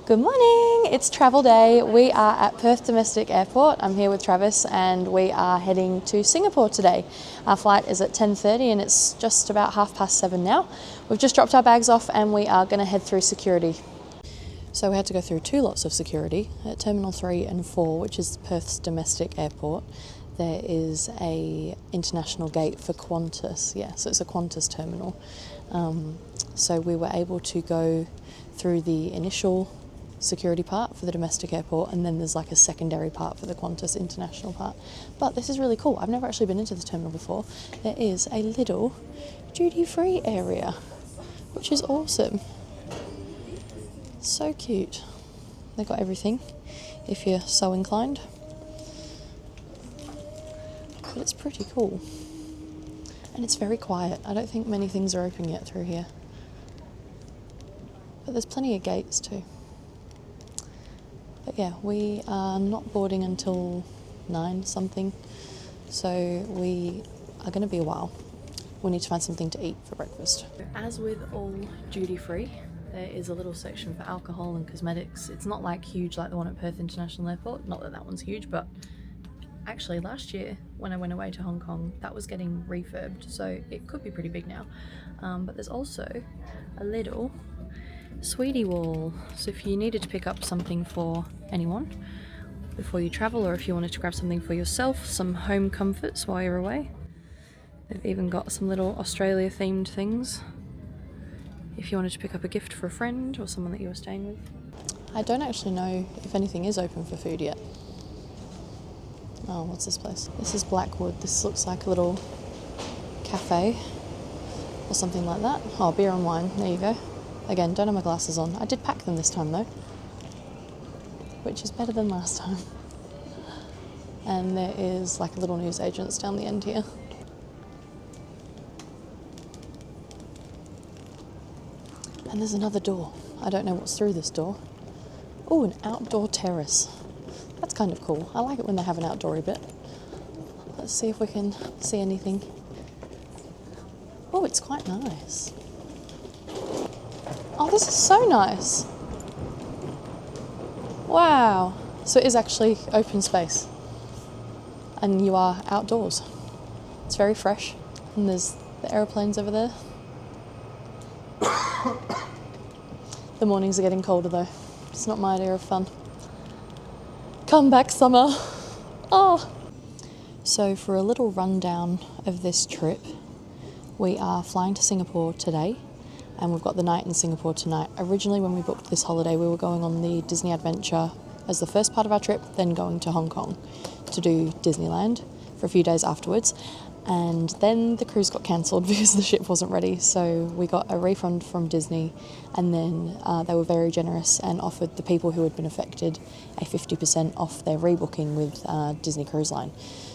Good morning, it's travel day. We are at Perth Domestic Airport. I'm here with Travis and we are heading to Singapore today. Our flight is at 10:30 and it's just about 7:30 now. We've just dropped our bags off and we are going to head through security. So we had to go through two lots of security at Terminal 3 and 4, which is Perth's domestic airport. There is a international gate for Qantas, so it's a Qantas terminal. So we were able to go through the initial security part for the domestic airport, and then there's like a secondary part for the Qantas international part. But this is really cool. I've never actually been into this terminal before. There is a little duty-free area, which is awesome. So cute. They've got everything if you're so inclined. But it's pretty cool. And it's very quiet. I don't think many things are open yet through here. But there's plenty of gates too. But yeah, we are not boarding until 9 something, so we are going to be a while. We need to find something to eat for breakfast. As with all duty free, there is a little section for alcohol and cosmetics. It's not like huge like the one at Perth International Airport, not that that one's huge, but actually last year when I went away to Hong Kong, that was getting refurbed, so it could be pretty big now. But there's also a little sweetie wall, so if you needed to pick up something for anyone before you travel, or if you wanted to grab something for yourself, some home comforts while you're away. They've even got some little Australia themed things if you wanted to pick up a gift for a friend or someone that you were staying with. I don't actually know if anything is open for food yet. Oh, what's this place? This is Blackwood. This looks like a little cafe or something like that. Oh, beer and wine, there you go. Again, don't have my glasses on. I did pack them this time though, which is better than last time. And there is like a little newsagents down the end here. And there's another door. I don't know what's through this door. Oh, an outdoor terrace. That's kind of cool. I like it when they have an outdoory bit. Let's see if we can see anything. Oh, it's quite nice. Oh, this is so nice. Wow. So it is actually open space. And you are outdoors. It's very fresh. And there's the aeroplanes over there. The mornings are getting colder though. It's not my idea of fun. Come back, summer. Oh. So for a little rundown of this trip, we are flying to Singapore today. And we've got the night in Singapore tonight. Originally, when we booked this holiday, we were going on the Disney Adventure as the first part of our trip, then going to Hong Kong to do Disneyland for a few days afterwards. And then the cruise got cancelled because the ship wasn't ready. So we got a refund from Disney, and then they were very generous and offered the people who had been affected a 50% off their rebooking with Disney Cruise Line.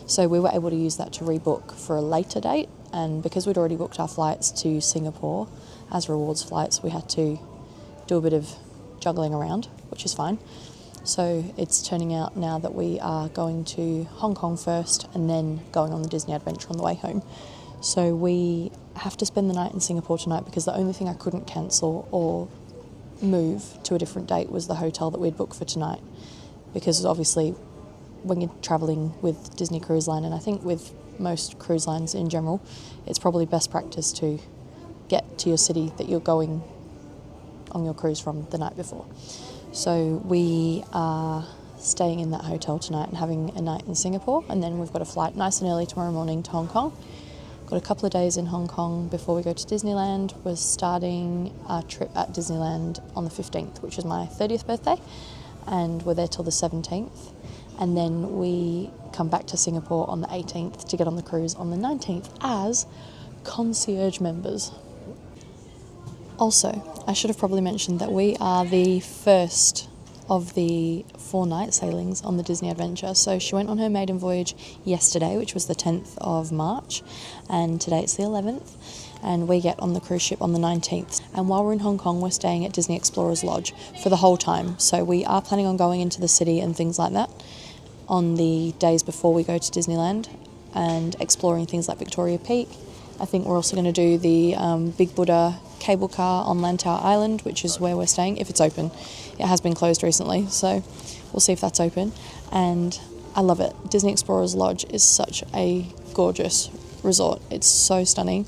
So we were able to use that to rebook for a later date, and because we'd already booked our flights to Singapore as rewards flights, we had to do a bit of juggling around, which is fine. So it's turning out now that we are going to Hong Kong first and then going on the Disney Adventure on the way home. So we have to spend the night in Singapore tonight because the only thing I couldn't cancel or move to a different date was the hotel that we'd booked for tonight. Because obviously when you're travelling with Disney Cruise Line, and I think with most cruise lines in general, it's probably best practice to get to your city that you're going on your cruise from the night before. So we are staying in that hotel tonight and having a night in Singapore, and then we've got a flight nice and early tomorrow morning to Hong Kong. Got a couple of days in Hong Kong before we go to Disneyland. We're starting our trip at Disneyland on the 15th, which is my 30th birthday, and we're there till the 17th. And then we come back to Singapore on the 18th to get on the cruise on the 19th as concierge members. Also, I should have probably mentioned that we are the first of the 4 night sailings on the Disney Adventure. So she went on her maiden voyage yesterday, which was the 10th of March, and today it's the 11th, and we get on the cruise ship on the 19th. And while we're in Hong Kong, we're staying at Disney Explorers Lodge for the whole time. So we are planning on going into the city and things like that on the days before we go to Disneyland and exploring things like Victoria Peak. I think we're also going to do the Big Buddha cable car on Lantau Island, which is where we're staying, if it's open. It has been closed recently, so we'll see if that's open. And I love it. Disney Explorers Lodge is such a gorgeous resort. It's so stunning.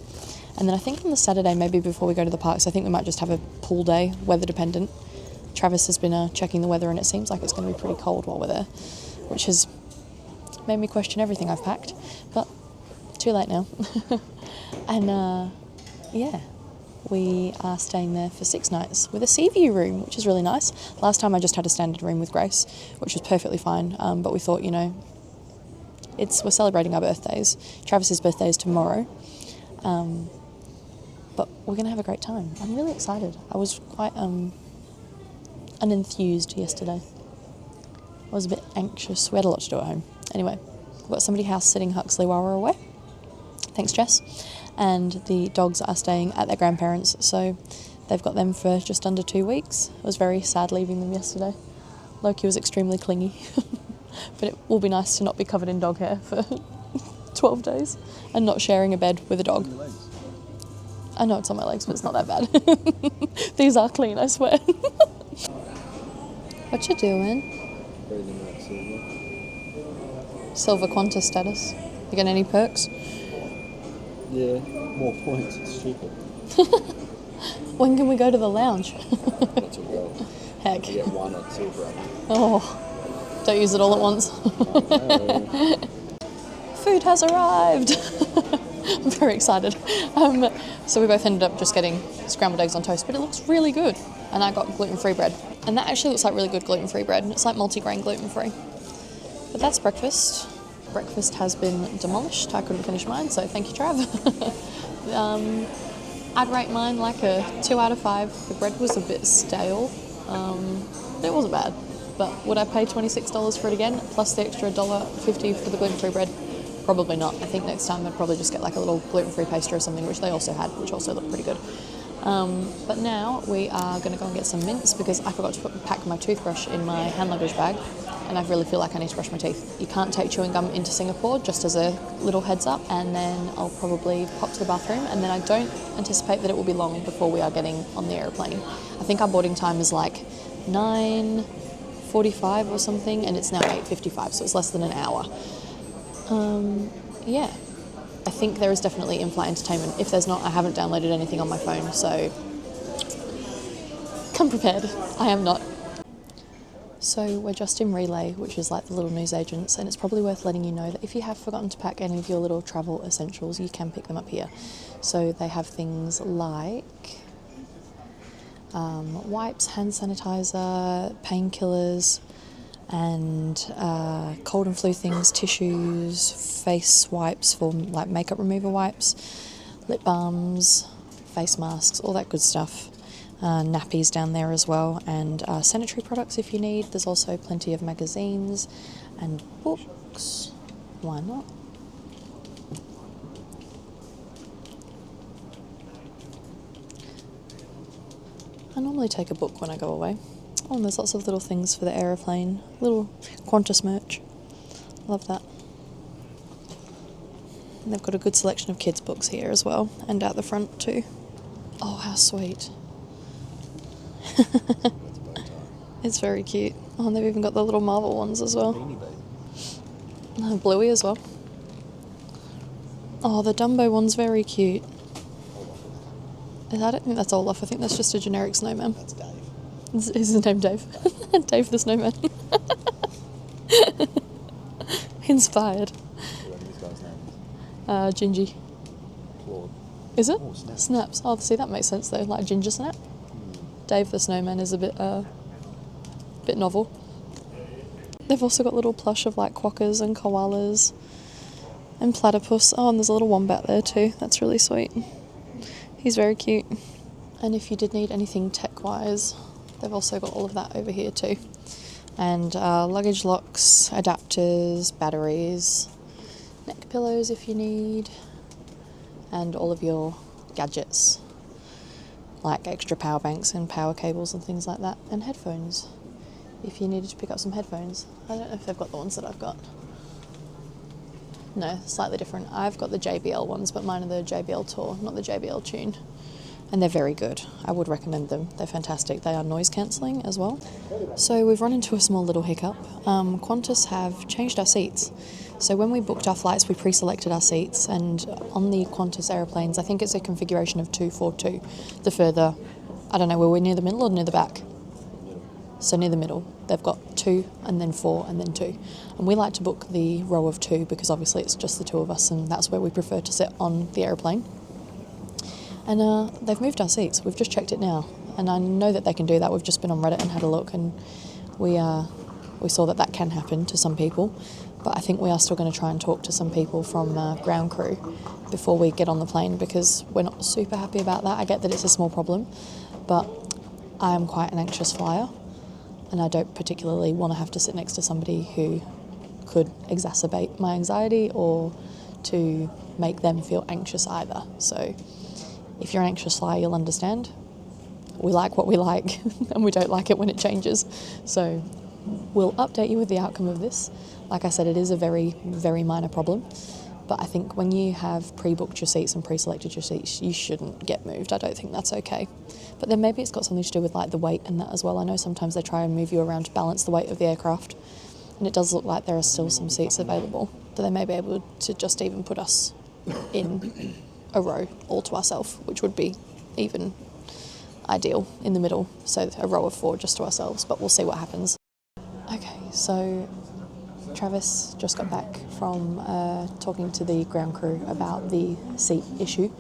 And then I think on the Saturday, maybe before we go to the parks, I think we might just have a pool day, weather dependent. Travis has been checking the weather, and it seems like it's going to be pretty cold while we're there, which has made me question everything I've packed, but too late now. And yeah, we are staying there for 6 nights with a sea view room, which is really nice. Last time I just had a standard room with Grace, which was perfectly fine, but we thought, you know, we're celebrating our birthdays. Travis's birthday is tomorrow, but we're going to have a great time. I'm really excited. I was quite unenthused yesterday. I was a bit anxious. We had a lot to do at home. Anyway, we've got somebody house sitting Huxley while we're away. Thanks, Jess. And the dogs are staying at their grandparents', so they've got them for just under 2 weeks. It was very sad leaving them yesterday. Loki was extremely clingy, but it will be nice to not be covered in dog hair for 12 days and not sharing a bed with a dog. I know it's on my legs, but it's not that bad. These are clean, I swear. What you doing? Silver Qantas status. You get any perks? Yeah, more points. It's stupid. When can we go to the lounge? Not too well. Heck. You get 1 or 2 for it. Oh, don't use it all at once. Food has arrived. I'm very excited. So we both ended up just getting scrambled eggs on toast, but it looks really good. And I got gluten-free bread. And that actually looks like really good gluten-free bread. It's like multi-grain gluten-free. But that's breakfast. Breakfast has been demolished. I couldn't finish mine, so thank you, Trav. I'd rate mine like a 2 out of 5. The bread was a bit stale. It wasn't bad. But would I pay $26 for it again, plus the extra $1.50 for the gluten-free bread? Probably not. I think next time I'd probably just get like a little gluten-free pastry or something, which they also had, which also looked pretty good. But now we are going to go and get some mints because I forgot to pack my toothbrush in my hand luggage bag, and I really feel like I need to brush my teeth. You can't take chewing gum into Singapore, just as a little heads up, and then I'll probably pop to the bathroom, and then I don't anticipate that it will be long before we are getting on the aeroplane. I think our boarding time is like 9:45 or something, and it's now 8:55, so it's less than an hour. Yeah, I think there is definitely in-flight entertainment. If there's not, I haven't downloaded anything on my phone, so come prepared. I am not. So we're just in Relay, which is like the little newsagents, and it's probably worth letting you know that if you have forgotten to pack any of your little travel essentials, you can pick them up here. So they have things like wipes, hand sanitizer, painkillers, and cold and flu things, tissues, face wipes for like makeup remover wipes, lip balms, face masks, all that good stuff. Nappies down there as well, and sanitary products if you need. There's also plenty of magazines and books. Why not? I normally take a book when I go away. Oh, and there's lots of little things for the aeroplane. Little Qantas merch. Love that. And they've got a good selection of kids' books here as well, and out the front too. Oh, how sweet. It's very cute. Oh, and they've even got the little Marvel ones as well. Bluey as well. Oh, the Dumbo one's very cute. I don't think that's Olaf. I think that's just a generic snowman. That's Dave. Is his name Dave? Dave the snowman. Inspired. Whatever this guy's name is. Gingy. Claude. Is it? Oh, Snaps. Snaps. Oh, see, that makes sense though. Like Ginger Snap. Dave the snowman is a bit novel. They've also got little plush of like quokkas and koalas and platypus. Oh, and there's a little wombat there too. That's really sweet. He's very cute. And if you did need anything tech-wise, they've also got all of that over here too. And luggage locks, adapters, batteries, neck pillows if you need, and all of your gadgets, like extra power banks and power cables and things like that, and headphones, if you needed to pick up some headphones. I don't know if they've got the ones that I've got. No, slightly different. I've got the JBL ones, but mine are the JBL Tour, not the JBL Tune. and they're very good. I would recommend them. They're fantastic. They are noise cancelling as well. So we've run into a small little hiccup. Qantas have changed our seats. So when we booked our flights, we pre-selected our seats, and on the Qantas aeroplanes, I think it's a configuration of 242. The further, I don't know, were we near the middle or near the back? So near the middle. They've got 2 and then 4 and then 2. And we like to book the row of 2 because obviously it's just the 2 of us, and that's where we prefer to sit on the aeroplane. And they've moved our seats. We've just checked it now. And I know that they can do that. We've just been on Reddit and had a look, and we saw that can happen to some people. But I think we are still going to try and talk to some people from ground crew before we get on the plane, because we're not super happy about that. I get that it's a small problem, but I am quite an anxious flyer, and I don't particularly want to have to sit next to somebody who could exacerbate my anxiety or to make them feel anxious either. So if you're an anxious flyer, you'll understand. We like what we like and we don't like it when it changes. So we'll update you with the outcome of this. Like I said, it is a very, very minor problem. But I think when you have pre-booked your seats and pre-selected your seats, you shouldn't get moved. I don't think that's okay. But then maybe it's got something to do with like the weight and that as well. I know sometimes they try and move you around to balance the weight of the aircraft. And it does look like there are still some seats available. But they may be able to just even put us in a row all to ourselves, which would be even ideal in the middle. So a row of 4 just to ourselves, but we'll see what happens. Okay, so Travis just got back from talking to the ground crew about the seat issue.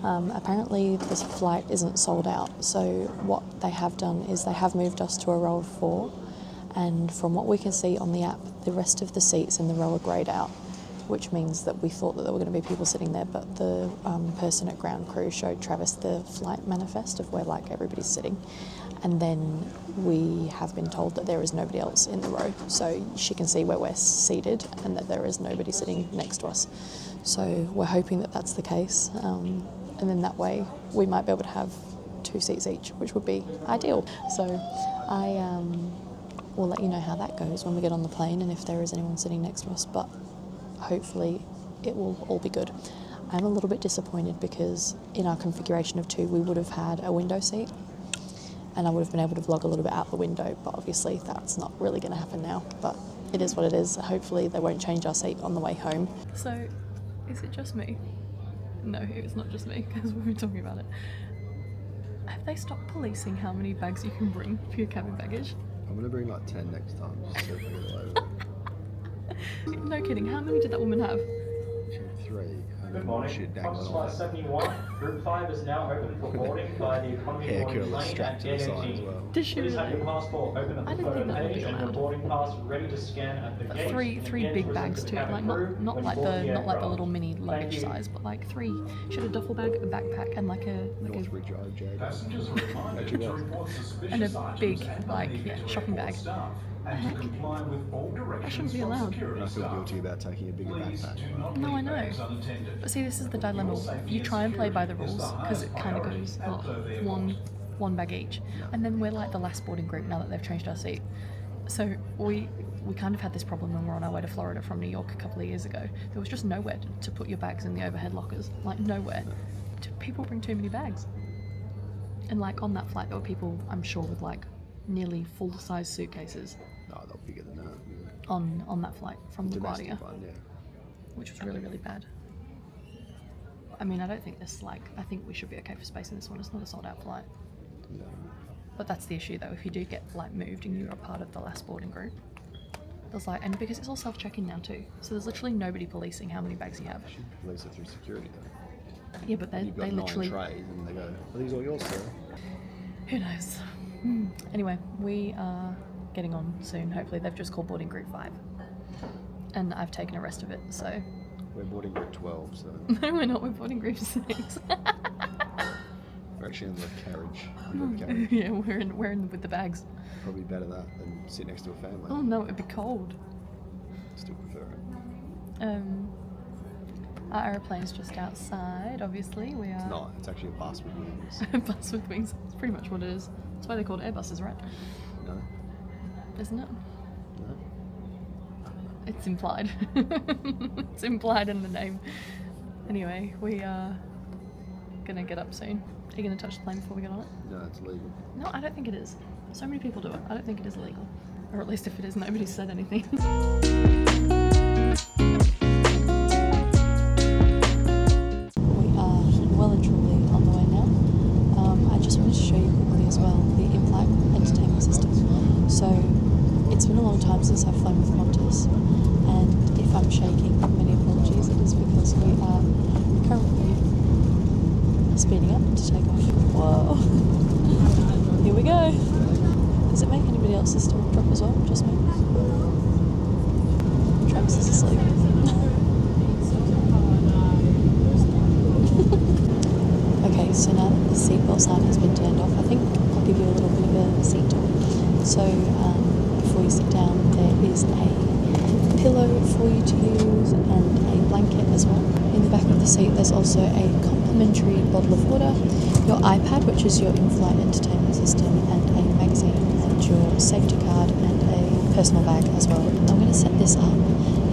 Apparently this flight isn't sold out, so what they have done is they have moved us to a row of 4, and from what we can see on the app, the rest of the seats in the row are greyed out, which means that we thought that there were going to be people sitting there, but the person at ground crew showed Travis the flight manifest of where like everybody's sitting, and then we have been told that there is nobody else in the row, so she can see where we're seated and that there is nobody sitting next to us. So we're hoping that that's the case, and then that way we might be able to have 2 seats each, which would be ideal. So I will let you know how that goes when we get on the plane and if there is anyone sitting next to us, but hopefully it will all be good. I'm a little bit disappointed because in our configuration of 2 we would have had a window seat and I would have been able to vlog a little bit out the window, but obviously that's not really going to happen now, but it is what it is. Hopefully they won't change our seat on the way home. So is it just me? No, it's not just me because we've been talking about it. Have they stopped policing how many bags you can bring for your cabin baggage? I'm going to bring like 10 next time, just so we get it over. No kidding, how many did that woman have? She had 3. Good morning. Fox Flight 71. Group 5 is now open for boarding by the economy Hair boarding curler lane strapped at to the gate side as 18. well. Did she Please have really? your passport open at I the didn't think photo that would be page and your allowed. boarding pass ready to scan at the gate. Three Again, big to bags the too, cabin like crew not when like you board the aircraft. little mini Thank luggage you. size, but like 3. She had a duffel bag, a backpack, and like a Northbridge Drive, Jade. Passengers are reminded to report suspicious and a items big and like engage shopping bag. airport staff and to comply with all directions shouldn't be from allowed. security And I feel staff. guilty about taking a bigger Please backpack. do not No, I leave know. bags unattended. But see, this is the dilemma. You try and play by the rules because it kind of goes one bag each, and then we're like the last boarding group now that they've changed our seat. So we kind of had this problem when we were on our way to Florida from New York a couple of years ago. There was just nowhere to put your bags in the overhead lockers, like nowhere. People bring too many bags. And like on that flight, there were people, I'm sure, with like nearly full-size suitcases No, they're bigger than that. on that flight from Domestic LaGuardia, one, yeah. which was really, really bad. I mean, I don't think this, I think we should be okay for space in this one. It's not a sold-out flight. No. But that's the issue, though. If you do get, moved and you're a part of the last boarding group, there's, and because it's all self-check-in now, too. So there's literally nobody policing how many bags you have. You should police it through security, though. Yeah, but You've got they 9 literally... trays, and they go, are these all yours, sir? Who knows? Anyway, we are getting on soon. Hopefully they've just called boarding group 5. And I've taken a rest of it, so... We're boarding group 12, so... No, we're not. We're boarding group 6. We're actually in the carriage. Under the carriage. Yeah, we're in with the bags. Probably better that than sit next to a family. Oh no, it'd be cold. Still prefer it. Our aeroplane's just outside, obviously. We are... It's not. It's actually a bus with wings. A bus with wings. That's pretty much what it is. That's why they're called Airbuses, right? No? Isn't it? No? It's implied. It's implied in the name. Anyway, we are gonna get up soon. Are you gonna touch the plane before we get on it? No, it's illegal. No, I don't think it is. So many people do it. I don't think it is illegal. Or at least if it is, nobody's said anything. We are well and truly on the way now. I just wanted to show you quickly as well the in-flight entertainment system. So it's been a long time since I've flown with Qantas, and if I'm shaking, many apologies. It is because we are currently speeding up to take off. Whoa! Here we go. Does it make anybody else's stomach drop as well? Just me? Travis is asleep. Okay, so now that the seatbelt sign has been turned off, I think I'll give you a little bit of a seat tour. So before you sit down, there is a pillow for you to use and a blanket as well. In the back of the seat, there's also a complimentary bottle of water, your iPad, which is your in-flight entertainment system, and a magazine, and your safety card, and a personal bag as well. I'm going to set this up.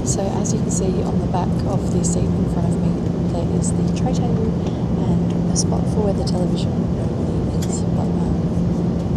So as you can see on the back of the seat in front of me, there is the tray table and a spot for where the television normally is. But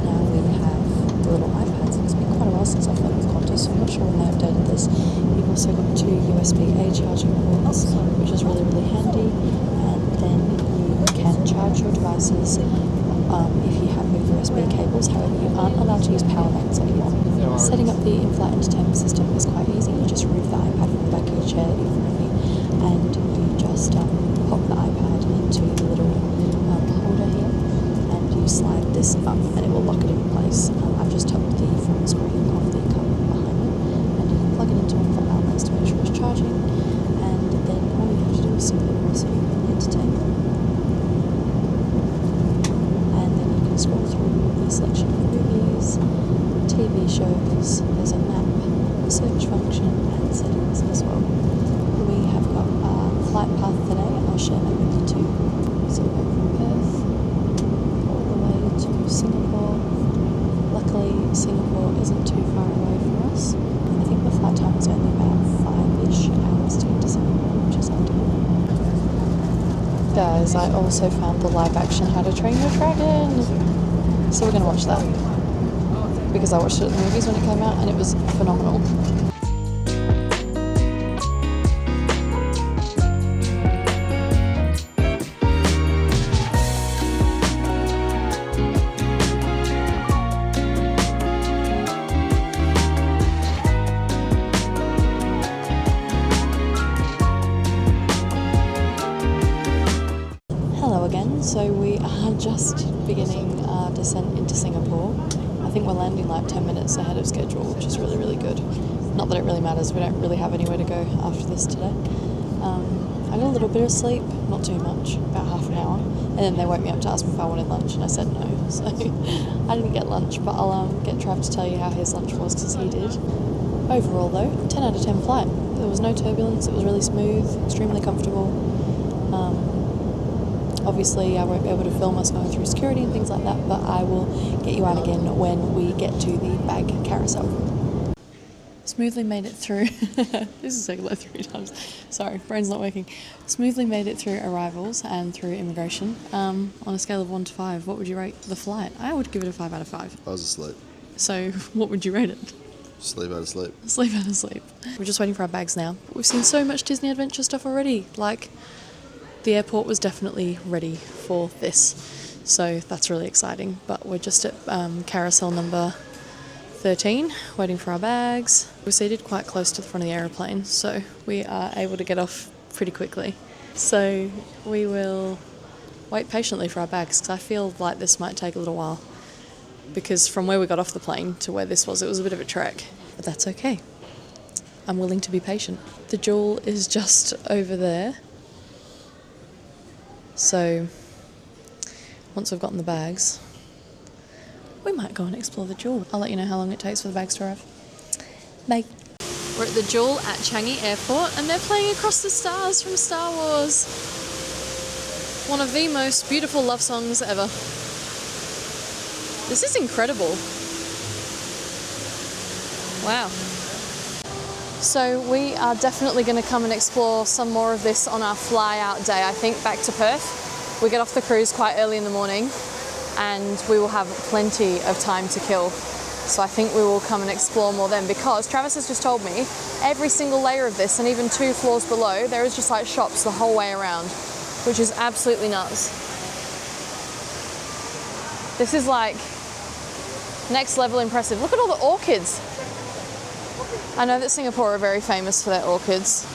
now we have the little iPads. It's been quite a while since I've flown with Qantas, so I'm not sure when they updated this. You've also got 2 USB-A charging ports, which is really, really handy. And then you can charge your devices if you have your USB cables. However, you aren't allowed to use power banks anymore. Setting up the in-flight entertainment system is quite easy. You just remove the iPad from the back of your chair in front of you, and you just pop the iPad into the little holder here, and you slide this up and it will lock it in place. I've just tapped the front screen of the cover behind it, and you can plug it into one of the outlets to make sure it's charging, and then all you have to do is simply press entertain, and then you can scroll through the selection of movies, TV shows. There's a map, a search function, and settings as well. We have got our flight path today, and I'll share that with you too. So we go from Perth all the way to Singapore. Luckily, Singapore isn't too far away from us. I think the flight time is only about 5-ish hours to get to Singapore, which is ideal. Guys, I also found the live action How to Train Your Dragon. So we're going to watch that, because I watched it at the movies when it came out and it was phenomenal. Hello again, so we are just beginning our descent into Singapore. I think we're landing like 10 minutes ahead of schedule, which is really, really good. Not that it really matters, we don't really have anywhere to go after this today. I got a little bit of sleep, not too much, about half an hour, and then they woke me up to ask me if I wanted lunch, and I said no, so I didn't get lunch, but I'll get Trav to tell you how his lunch was, because he did. Overall though, 10 out of 10 flight. There was no turbulence, it was really smooth, extremely comfortable. Obviously, I won't be able to film us going through security and things like that, but I will get you out again when we get to the bag carousel. Smoothly made it through. This is like 3 times. Sorry, brain's not working. Smoothly made it through arrivals and through immigration. On a scale of 1 to 5, what would you rate the flight? I would give it a 5 out of 5. I was asleep. So, what would you rate it? Sleep out of sleep. Sleep out of sleep. We're just waiting for our bags now. We've seen so much Disney Adventure stuff already. Like, the airport was definitely ready for this, so that's really exciting. But we're just at carousel number 13, waiting for our bags. We're seated quite close to the front of the aeroplane, so we are able to get off pretty quickly. So we will wait patiently for our bags, because I feel like this might take a little while, because from where we got off the plane to where this was, it was a bit of a trek, but that's okay. I'm willing to be patient. The Jewel is just over there. So, once we've gotten the bags, we might go and explore the Jewel. I'll let you know how long it takes for the bags to arrive. Bye. We're at the Jewel at Changi Airport, and they're playing Across the Stars from Star Wars. One of the most beautiful love songs ever. This is incredible. Wow. So we are definitely going to come and explore some more of this on our fly out day, I think, back to Perth. We get off the cruise quite early in the morning and we will have plenty of time to kill. So I think we will come and explore more then, because Travis has just told me every single layer of this and even 2 floors below, there is just like shops the whole way around, which is absolutely nuts. This is like next level impressive. Look at all the orchids. I know that Singapore are very famous for their orchids.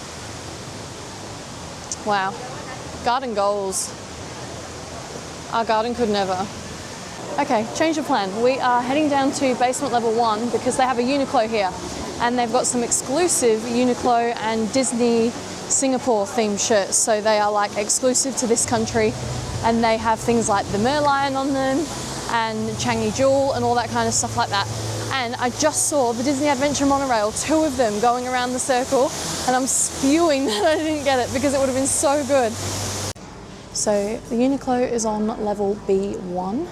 Wow. Garden goals. Our garden could never. Okay, change of plan. We are heading down to basement level 1 because they have a Uniqlo here and they've got some exclusive Uniqlo and Disney Singapore themed shirts. So they are like exclusive to this country and they have things like the Merlion on them and Changi Jewel and all that kind of stuff like that. And I just saw the Disney Adventure monorail, 2 of them going around the circle, and I'm spewing that I didn't get it because it would have been so good. So the Uniqlo is on level B1.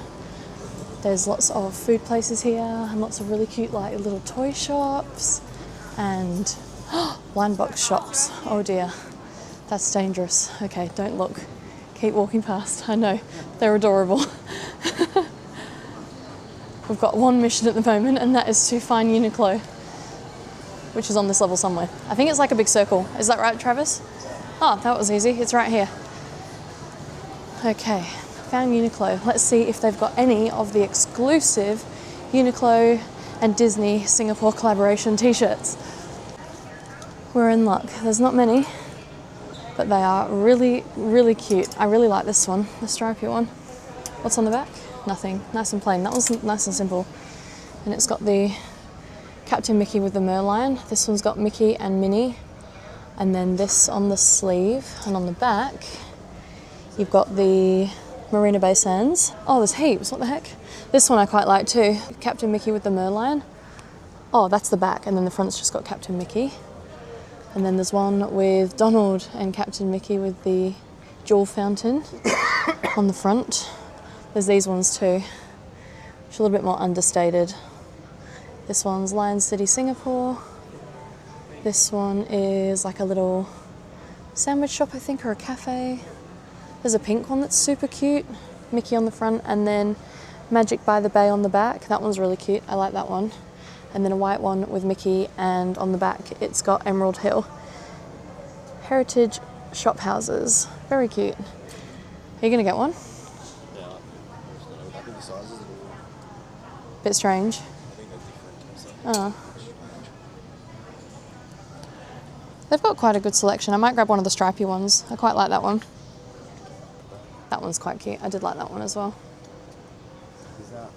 There's lots of food places here and lots of really cute like little toy shops and blind box shops. Oh dear, that's dangerous. Okay, don't look. Keep walking past. I know, they're adorable. We've got one mission at the moment and that is to find Uniqlo, which is on this level somewhere. I think it's like a big circle. Is that right, Travis? Oh, that was easy. It's right here. Okay. Found Uniqlo. Let's see if they've got any of the exclusive Uniqlo and Disney Singapore collaboration t-shirts. We're in luck. There's not many, but they are really, really cute. I really like this one, the stripy one. What's on the back? Nothing. Nice and plain. That one's nice and simple. And it's got the Captain Mickey with the Merlion. This one's got Mickey and Minnie. And then this on the sleeve. And on the back, you've got the Marina Bay Sands. Oh, there's heaps, what the heck? This one I quite like too. Captain Mickey with the Merlion. Oh, that's the back, and then the front's just got Captain Mickey. And then there's one with Donald and Captain Mickey with the jewel fountain on the front. There's these ones too, which are a little bit more understated. This one's Lion City, Singapore. This one is like a little sandwich shop, I think, or a cafe. There's a pink one that's super cute, Mickey on the front, and then Magic by the Bay on the back. That one's really cute, I like that one. And then a white one with Mickey, and on the back it's got Emerald Hill. Heritage shop houses, very cute. Are you gonna get one? Yeah, I think the sizes are Bit strange. I think they're different. Oh. They've got quite a good selection. I might grab one of the stripy ones. I quite like that one. That one's quite cute. I did like that one as well. Is that?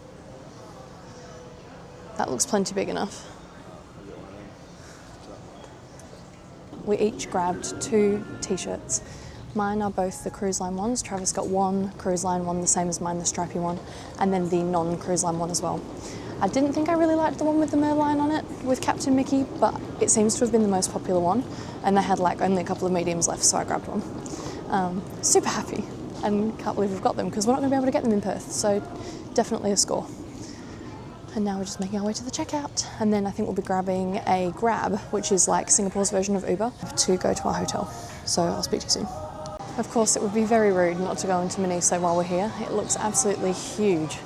That looks plenty big enough. We each grabbed 2 t-shirts. Mine are both the cruise line ones. Travis got one cruise line one, the same as mine, the stripy one, and then the non-cruise line one as well. I didn't think I really liked the one with the Merlion on it with Captain Mickey, but it seems to have been the most popular one, and they had like only a couple of mediums left, so I grabbed one. Super happy, and can't believe we've got them because we're not going to be able to get them in Perth, so definitely a score. And now we're just making our way to the checkout, and then I think we'll be grabbing a Grab, which is like Singapore's version of Uber, to go to our hotel. So I'll speak to you soon. Of course, it would be very rude not to go into Miniso while we're here. It looks absolutely huge.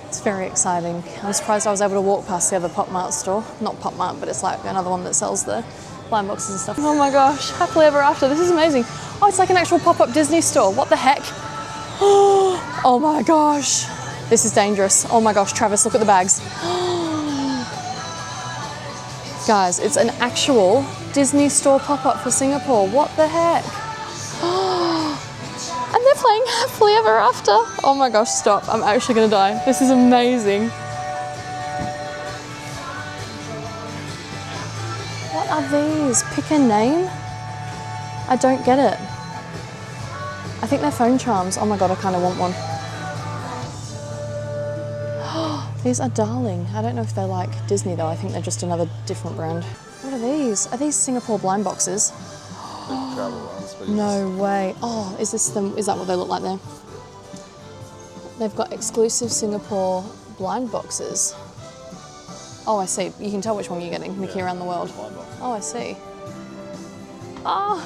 It's very exciting. I'm surprised I was able to walk past the other Pop Mart store. Not Pop Mart, but it's like another one that sells the blind boxes and stuff. Oh my gosh, happily ever after. This is amazing. Oh, it's like an actual pop-up Disney store. What the heck? Oh my gosh. This is dangerous. Oh my gosh, Travis, look at the bags. Guys, it's an actual Disney store pop-up for Singapore. What the heck? And they're playing Happily Ever After. Oh my gosh, stop. I'm actually gonna die. This is amazing. What are these? Pick a name? I don't get it. I think they're phone charms. Oh my God, I kind of want one. These are darling. I don't know if they're like Disney though. I think they're just another different brand. What are these? Are these Singapore blind boxes? Travel ones, but No way. Oh, is this them? Is that what they look like there? They've got exclusive Singapore blind boxes. Oh, I see. You can tell which one you're getting. Mickey Around the World. Oh, I see. Oh.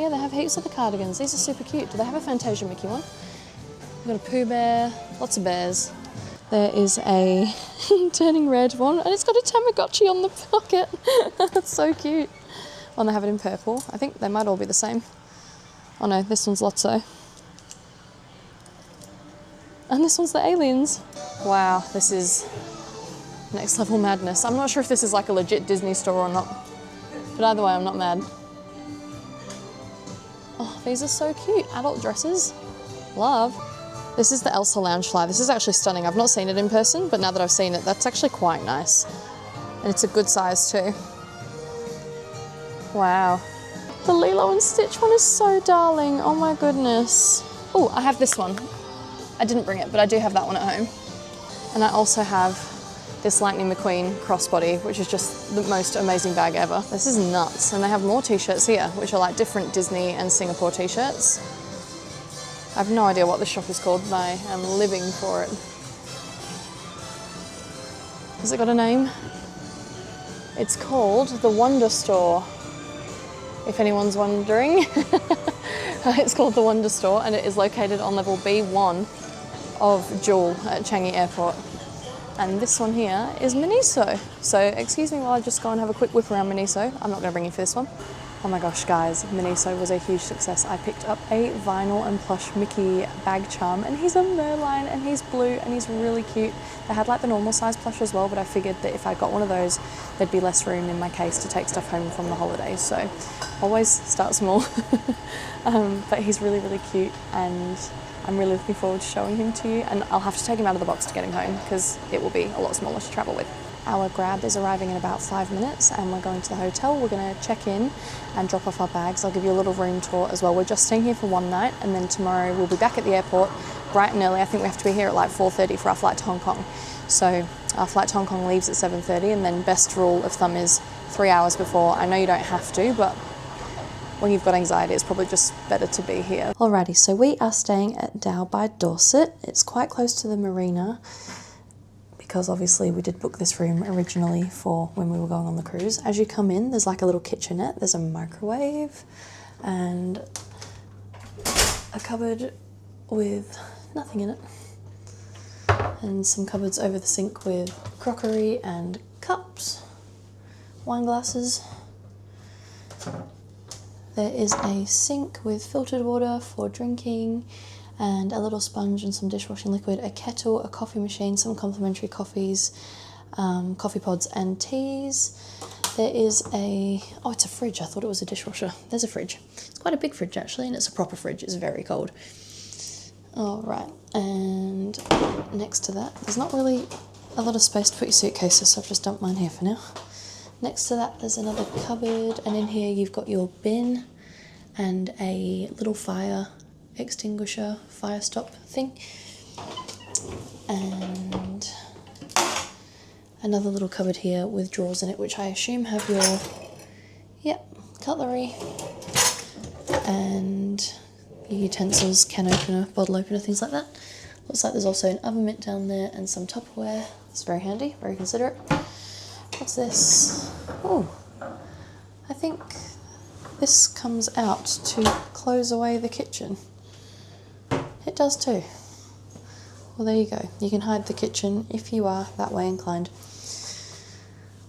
Yeah, they have heaps of the cardigans. These are super cute. Do they have a Fantasia Mickey one? We've got a Pooh Bear, lots of bears. There is a turning red one, and it's got a Tamagotchi on the pocket. That's so cute. Oh, and they have it in purple. I think they might all be the same. Oh no, this one's Lotso. And this one's the aliens. Wow, this is next level madness. I'm not sure if this is like a legit Disney store or not, but either way, I'm not mad. Oh, these are so cute. Adult dresses. Love. This is the Elsa Loungefly. This is actually stunning. I've not seen it in person, but now that I've seen it, that's actually quite nice. And it's a good size too. Wow. The Lilo and Stitch one is so darling. Oh my goodness. Oh, I have this one. I didn't bring it, but I do have that one at home. And I also have this Lightning McQueen crossbody, which is just the most amazing bag ever. This is nuts. And they have more t-shirts here, which are like different Disney and Singapore t-shirts. I have no idea what this shop is called, but I am living for it. Has it got a name? It's called the Wonder Store, if anyone's wondering. It's called the Wonder Store, and it is located on level B1 of Jewel at Changi Airport. And this one here is Miniso. So excuse me while I just go and have a quick whip around Miniso. I'm not going to bring you for this one. Oh my gosh, guys, Miniso was a huge success. I picked up a vinyl and plush Mickey bag charm, and he's a Merlion, and he's blue, and he's really cute. They had like the normal size plush as well, but I figured that if I got one of those, there'd be less room in my case to take stuff home from the holidays. So always start small. But he's really, really cute, and I'm really looking forward to showing him to you. And I'll have to take him out of the box to get him home because it will be a lot smaller to travel with. Our grab is arriving in about 5 minutes, and we're going to the hotel. We're going to check in and drop off our bags. I'll give you a little room tour as well. We're just staying here for one night, and then tomorrow we'll be back at the airport bright and early. I think we have to be here at like 4:30 for our flight to Hong Kong. So our flight to Hong Kong leaves at 7:30, and then best rule of thumb is 3 hours before. I know you don't have to, but when you've got anxiety, it's probably just better to be here. Alrighty, so we are staying at Dao by Dorsett. It's quite close to the marina, because obviously we did book this room originally for when we were going on the cruise. As you come in, there's like a little kitchenette, there's a microwave and a cupboard with nothing in it, and some cupboards over the sink with crockery and cups, wine glasses. There is a sink with filtered water for drinking, and a little sponge and some dishwashing liquid, a kettle, a coffee machine, some complimentary coffees, coffee pods and teas. There is oh, it's a fridge. I thought it was a dishwasher. There's a fridge. It's quite a big fridge actually, and it's a proper fridge. It's very cold. All right, and next to that, there's not really a lot of space to put your suitcases, so I've just dumped mine here for now. Next to that, there's another cupboard, and in here you've got your bin and a little fire extinguisher, fire stop thing, and another little cupboard here with drawers in it, which I assume have your, cutlery and your utensils, can opener, bottle opener, things like that. Looks like there's also an oven mitt down there and some Tupperware. It's very handy, very considerate. What's this? Oh, I think this comes out to close away the kitchen. It does too. Well, there you go. You can hide the kitchen if you are that way inclined.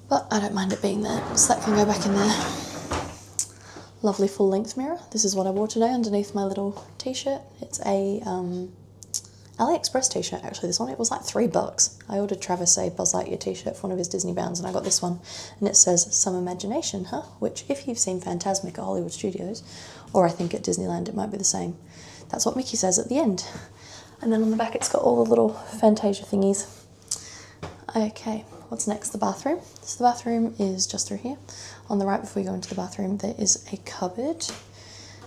But I don't mind it being there, so that can go back in there. Lovely full length mirror. This is what I wore today underneath my little t-shirt. It's a AliExpress t-shirt actually, this one. It was like $3. I ordered Travis a Buzz Lightyear t-shirt for one of his Disney bounds, and I got this one, and it says "Some Imagination, huh?" Which, if you've seen Fantasmic at Hollywood Studios, or I think at Disneyland, it might be the same. That's what Mickey says at the end. And then on the back it's got all the little Fantasia thingies. Okay, what's next? The bathroom. So the bathroom is just through here. On the right, before you go into the bathroom, there is a cupboard.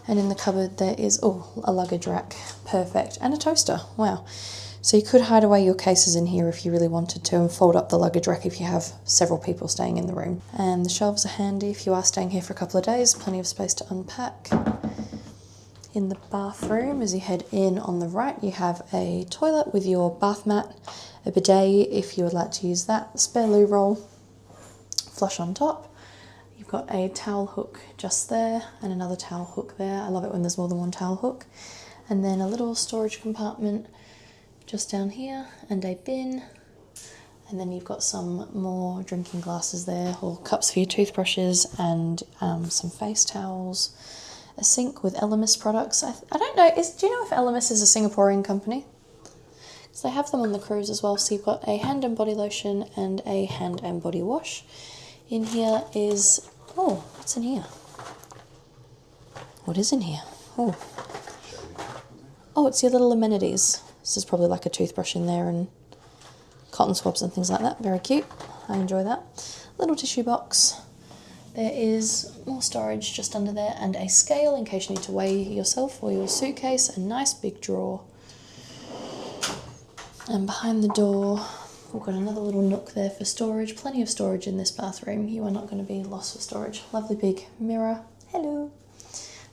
And in the cupboard there is, a luggage rack. Perfect. And a toaster. Wow. So you could hide away your cases in here if you really wanted to, and fold up the luggage rack if you have several people staying in the room. And the shelves are handy if you are staying here for a couple of days. Plenty of space to unpack. In the bathroom, as you head in on the right, you have a toilet with your bath mat, a bidet if you would like to use that, spare loo roll, flush on top. You've got a towel hook just there and another towel hook there. I love it when there's more than one towel hook. And then a little storage compartment just down here and a bin. And then you've got some more drinking glasses there, or cups for your toothbrushes, and some face towels. A sink with Elemis products. I don't know, do you know if Elemis is a Singaporean company? Because they have them on the cruise as well. So you've got a hand and body lotion and a hand and body wash. In here is, oh, what's in here? What is in here? Oh, it's your little amenities. This is probably like a toothbrush in there and cotton swabs and things like that. Very cute. I enjoy that. Little tissue box. There is more storage just under there and a scale in case you need to weigh yourself or your suitcase. A nice big drawer. And behind the door, we've got another little nook there for storage. Plenty of storage in this bathroom. You are not going to be lost for storage. Lovely big mirror. Hello.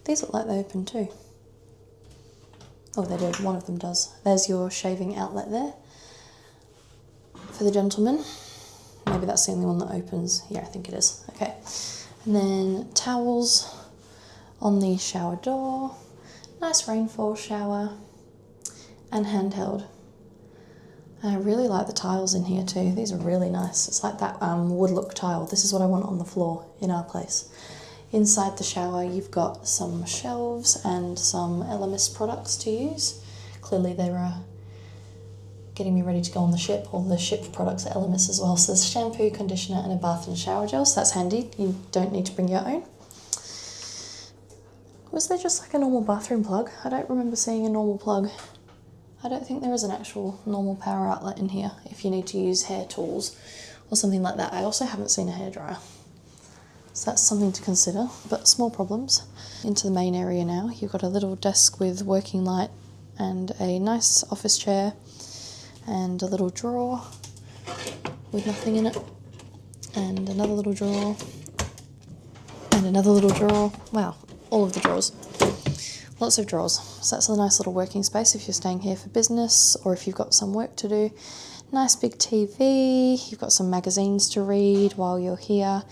These look like they open too. Oh, they do. One of them does. There's your shaving outlet there for the gentleman. Maybe that's the only one that opens. Yeah, I think it is. Okay. And then towels on the shower door. Nice rainfall shower. And handheld. I really like the tiles in here too. These are really nice. It's like that wood look tile. This is what I want on the floor in our place. Inside the shower, you've got some shelves and some Elemis products to use. Clearly they were getting me ready to go on the ship. All the ship products are Elemis as well. So there's shampoo, conditioner and a bath and shower gel. So that's handy. You don't need to bring your own. Was there just like a normal bathroom plug? I don't remember seeing a normal plug. I don't think there is an actual normal power outlet in here if you need to use hair tools or something like that. I also haven't seen a hairdryer. So that's something to consider, but small problems. Into the main area now. You've got a little desk with working light and a nice office chair and a little drawer with nothing in it. And another little drawer. And another little drawer. Wow, all of the drawers. Lots of drawers. So that's a nice little working space if you're staying here for business or if you've got some work to do. Nice big TV. You've got some magazines to read while you're here.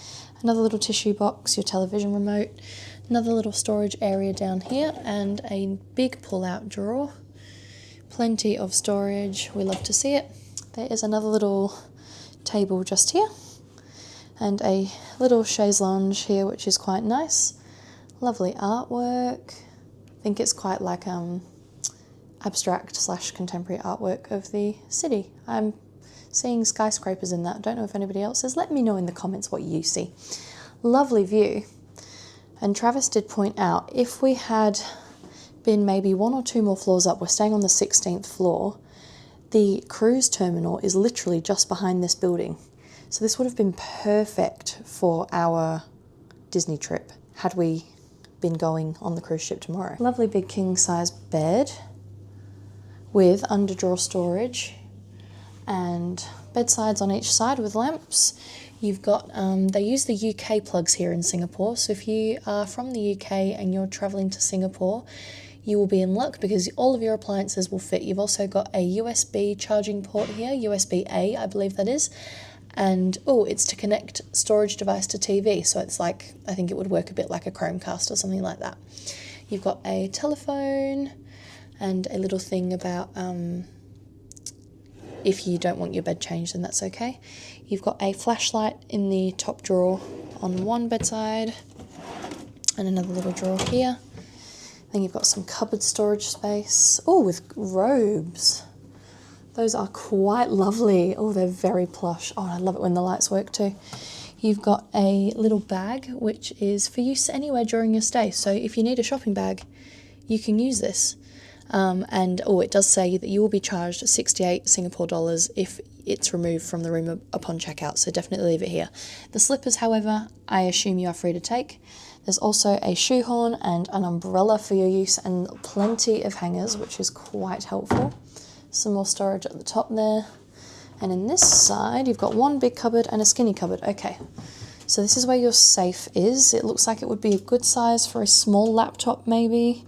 Another little tissue box, your television remote. Another little storage area down here and a big pull-out drawer. Plenty of storage. We love to see it. There is another little table just here and a little chaise lounge here, which is quite nice. Lovely artwork. I think it's quite like abstract / contemporary artwork of the city. I'm seeing skyscrapers in that. I don't know if anybody else is. Let me know in the comments what you see. Lovely view. And Travis did point out, if we had been maybe 1 or 2 more floors up, we're staying on the 16th floor, the cruise terminal is literally just behind this building. So this would have been perfect for our Disney trip had we been going on the cruise ship tomorrow. Lovely big king size bed with underdrawer storage and bedsides on each side with lamps. You've got, they use the UK plugs here in Singapore, so if you are from the UK and you're travelling to Singapore, you will be in luck because all of your appliances will fit. You've also got a USB charging port here, USB-A I believe that is, and oh, it's to connect storage device to TV, so it's like, I think it would work a bit like a Chromecast or something like that. You've got a telephone and a little thing about if you don't want your bed changed, then that's okay. You've got a flashlight in the top drawer on one bedside and another little drawer here. Then you've got some cupboard storage space. Oh, with robes. Those are quite lovely. Oh, they're very plush. Oh, I love it when the lights work too. You've got a little bag, which is for use anywhere during your stay. So if you need a shopping bag, you can use this. And it does say that you will be charged 68 Singapore dollars if it's removed from the room upon checkout, so definitely leave it here. The slippers, however, I assume you are free to take. There's also a shoehorn and an umbrella for your use and plenty of hangers, which is quite helpful. Some more storage at the top there. And in this side, you've got one big cupboard and a skinny cupboard. Okay, so this is where your safe is. It looks like it would be a good size for a small laptop maybe.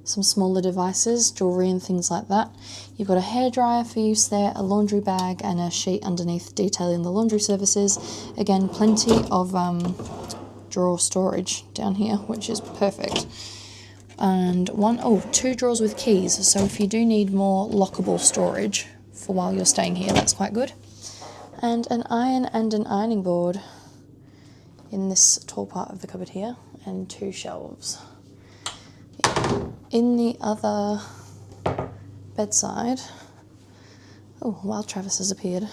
Some smaller devices, jewellery and things like that. You've got a hairdryer for use there, a laundry bag and a sheet underneath detailing the laundry services. Again, plenty of drawer storage down here, which is perfect. And two drawers with keys. So if you do need more lockable storage for while you're staying here, that's quite good. And an iron and an ironing board in this tall part of the cupboard here, and 2 shelves. In the other bedside, wild Travis has appeared.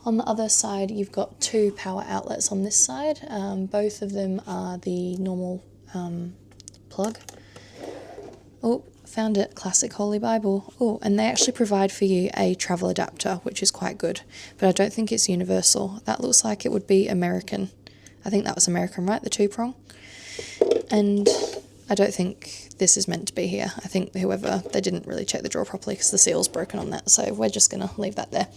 On the other side, you've got 2 power outlets on this side. Both of them are the normal plug. Oh, found it, classic Holy Bible. Oh, and they actually provide for you a travel adapter, which is quite good, but I don't think it's universal. That looks like it would be American. I think that was American, right? The 2-prong. And I don't think this is meant to be here. I think they didn't really check the drawer properly because the seal's broken on that, so we're just gonna leave that there.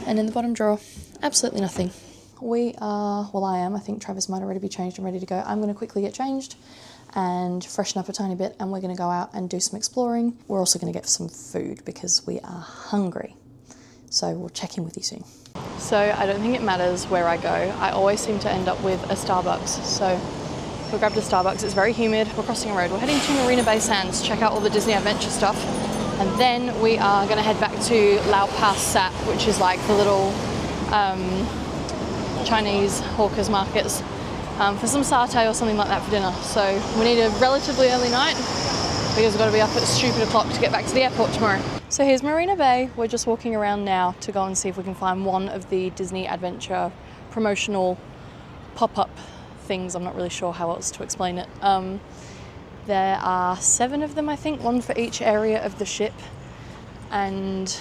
And in the bottom drawer, absolutely nothing. I am. I think Travis might already be changed and ready to go. I'm gonna quickly get changed and freshen up a tiny bit, and we're going to go out and do some exploring. We're also going to get some food because we are hungry. So we'll check in with you soon. So I don't think it matters where I go. I always seem to end up with a Starbucks. So we grabbed a Starbucks. It's very humid. We're crossing a road. We're heading to Marina Bay Sands, check out all the Disney Adventure stuff. And then we are going to head back to Lau Pa Sat, which is like the little Chinese hawkers markets. For some satay or something like that for dinner. So we need a relatively early night because we've got to be up at stupid o'clock to get back to the airport tomorrow. So here's Marina Bay. We're just walking around now to go and see if we can find one of the Disney Adventure promotional pop-up things. I'm not really sure how else to explain it. There are 7 of them, I think, 1 for each area of the ship. And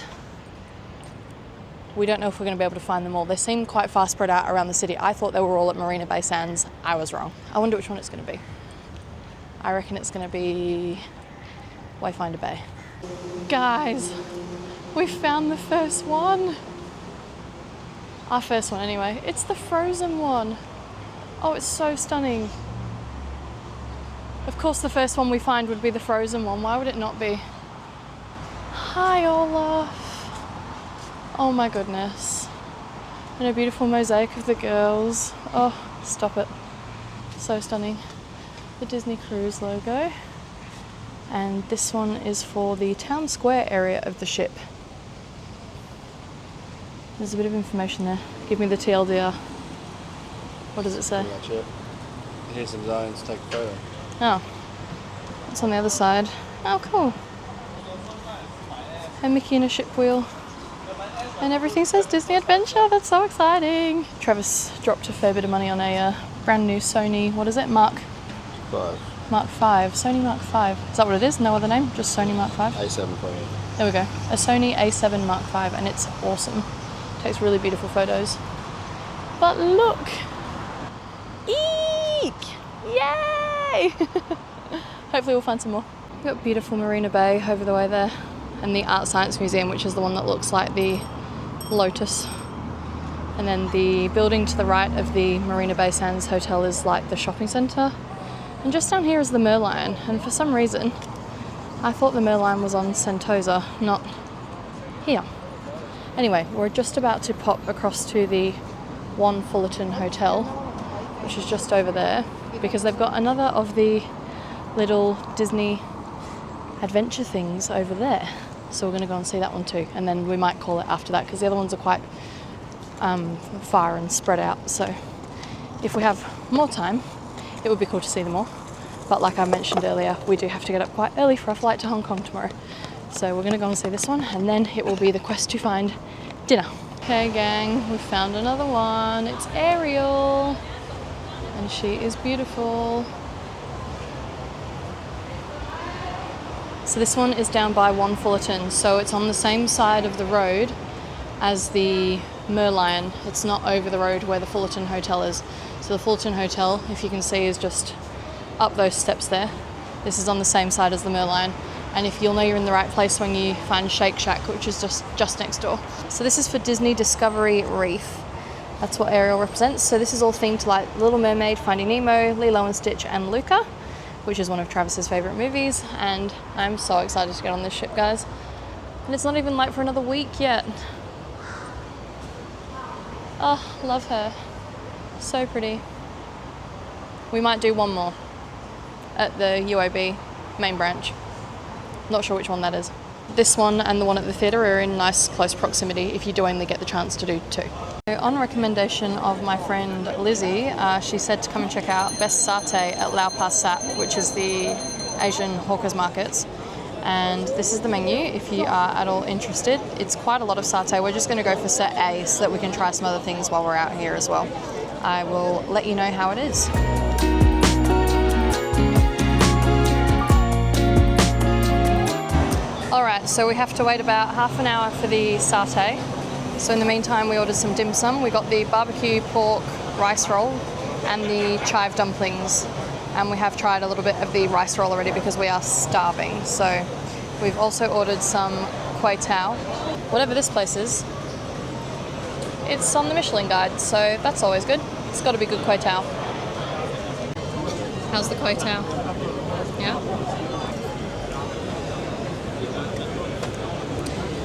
we don't know if we're going to be able to find them all. They seem quite far spread out around the city. I thought they were all at Marina Bay Sands. I was wrong. I wonder which one it's going to be. I reckon it's going to be Wayfinder Bay. Guys, we found the first one. Our first one anyway. It's the frozen one. Oh, it's so stunning. Of course the first one we find would be the frozen one. Why would it not be? Hi, Olaf. Oh my goodness. And a beautiful mosaic of the girls. Oh, stop it. So stunning. The Disney Cruise logo. And this one is for the town square area of the ship. There's a bit of information there. Give me the TLDR. What does it say? Pretty much it. Here's some zones, take a photo. Oh. It's on the other side. Oh, cool. A Mickey in a ship wheel. And everything says Disney Adventure. That's so exciting. Travis dropped a fair bit of money on a brand new Sony, what is it? Mark 5. Sony Mark 5. Is that what it is? No other name? Just Sony Mark 5? A7 phone. There we go. A Sony A7 Mark 5, and it's awesome. Takes really beautiful photos. But look! Eek! Yay! Hopefully we'll find some more. We've got beautiful Marina Bay over the way there, and the Art Science Museum, which is the one that looks like the Lotus. And then the building to the right of the Marina Bay Sands Hotel is like the shopping centre. And just down here is the Merlion, and for some reason I thought the Merlion was on Sentosa, not here. Anyway, we're just about to pop across to the One Fullerton Hotel, which is just over there, because they've got another of the little Disney adventure things over there. So we're going to go and see that one too, and then we might call it after that because the other ones are quite far and spread out. So if we have more time, it would be cool to see them all. But like I mentioned earlier, we do have to get up quite early for our flight to Hong Kong tomorrow. So we're going to go and see this one, and then it will be the quest to find dinner. Okay gang, we found another one. It's Ariel, and she is beautiful. So this one is down by One Fullerton, so it's on the same side of the road as the Merlion. It's not over the road where the Fullerton Hotel is. So the Fullerton Hotel, if you can see, is just up those steps there. This is on the same side as the Merlion. And if you'll know you're in the right place when you find Shake Shack, which is just next door. So this is for Disney Discovery Reef. That's what Ariel represents. So this is all themed to like Little Mermaid, Finding Nemo, Lilo and Stitch, and Luca, which is one of Travis's favourite movies. And I'm so excited to get on this ship, guys. And it's not even light for another week yet. Oh, love her. So pretty. We might do one more at the UOB main branch. Not sure which one that is. This one and the one at the theatre are in nice close proximity if you do only get the chance to do 2. So on recommendation of my friend Lizzie, she said to come and check out Best Satay at Lau Pa Sat, which is the Asian hawkers markets. And this is the menu if you are at all interested. It's quite a lot of satay. We're just going to go for set A so that we can try some other things while we're out here as well. I will let you know how it is. Alright, so we have to wait about half an hour for the satay. So in the meantime we ordered some dim sum. We got the barbecue pork rice roll and the chive dumplings. And we have tried a little bit of the rice roll already because we are starving. So we've also ordered some kway tao. Whatever this place is, it's on the Michelin guide, so that's always good. It's got to be good kway tao. How's the kway tao? Yeah?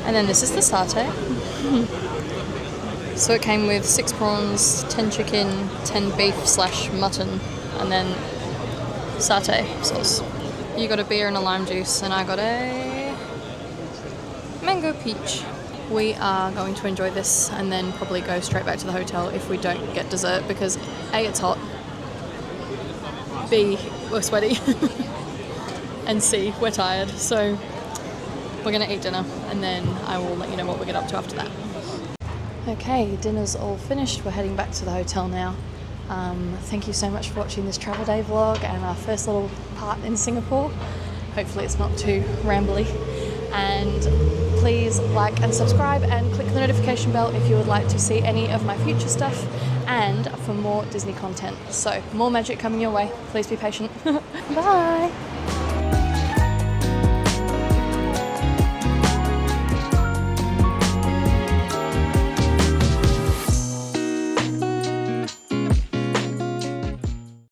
And then this is the satay. So it came with 6 prawns, 10 chicken, 10 beef/mutton, and then satay sauce. You got a beer and a lime juice, and I got a mango peach. We are going to enjoy this and then probably go straight back to the hotel if we don't get dessert because A, it's hot, B, we're sweaty, and C, we're tired. So we're gonna eat dinner and then I will let you know what we get up to after that. Okay, dinner's all finished. We're heading back to the hotel now. Thank you so much for watching this travel day vlog and our first little part in Singapore. Hopefully it's not too rambly. And please like and subscribe and click the notification bell if you would like to see any of my future stuff and for more Disney content. So more magic coming your way. Please be patient. Bye.